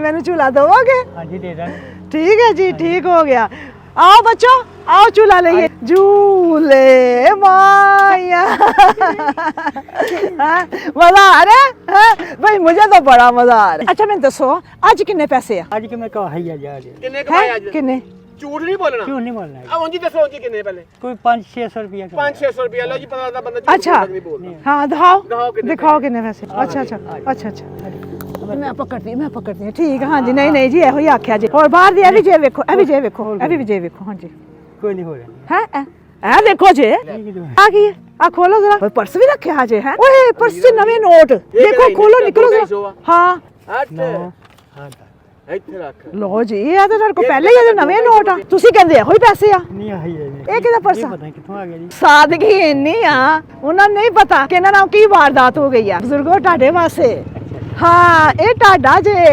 मैंने झूला दोगे? हाँ जी दे देंगे। ठीक है जी, ठीक हो गया। आओ बच्चों, आओ झूला लेंगे। झूले माया मजा आ रहा है भाई, मुझे तो बड़ा मजा आ रहा है। अच्छा मैं दसो आज किन्ने पैसे है? आज के मैं कहा है जा रहे किन्ने कमाए आज? किन्ने? झूठ नहीं बोलना। क्यों नहीं बोलना है? अब उनकी दसो उनकी किन्ने पहले? कोई 500-600 रुपया का। 500-600 रुपया लो जी, पता था बंदा झूठ अच्छा नहीं बोलता। हाँ दिखाओ, दिखाओ कितने दिखाओ किन्ने पैसे। अच्छा अच्छा अच्छा अच्छा मैं पकड़ती हूँ ठीक है। हाँ जी, नहीं नहीं जी ਇਹੋ ਹੀ ਆਖਿਆ ਜੀ। और बाहर दी ए भी जे वेखो, ए भी जे वेखो, ए भी जे वेखो। हाँ जी कोई नहीं हो रहा है ए देखो जे आ गई है। आ खोलो जरा, पर्स भी रखे आज है। ओए पर्स से नवे नोट देखो, खोलो निकलो जरा। हाँ हट हाँ ਇੱਥੇ ਰੱਖ। ਲੋ ਜੀ, ਇਹ ਤਾਂ ਤੁਹਾਡੇ ਕੋਲ ਪਹਿਲੇ ਹੀ ਇਹਦੇ ਨਵੇਂ ਨੋਟ ਆ, ਤੁਸੀਂ ਕਹਿੰਦੇ ਇਹੋ ਹੀ ਪੈਸੇ ਆ। नहीं है ਇਹ ਕਿਹਦਾ ਪਰਸ ਆ? पता नहीं कितों आ गया जी। ਸਾਦਗੀ ਇੰਨੀ ਆ, ਉਹਨਾਂ ਨੂੰ ਨਹੀਂ ਪਤਾ ਕਿ ਇਹਨਾਂ ਨਾਲ ਕੀ ਵਾਰਦਾਤ ਹੋ ਗਈ ਆ। ਬਜ਼ੁਰਗੋ ਤੁਹਾਡੇ ਵਾਸਤੇ, ਹਾਂ ਇਹ ਤੁਹਾਡਾ ਜੇ।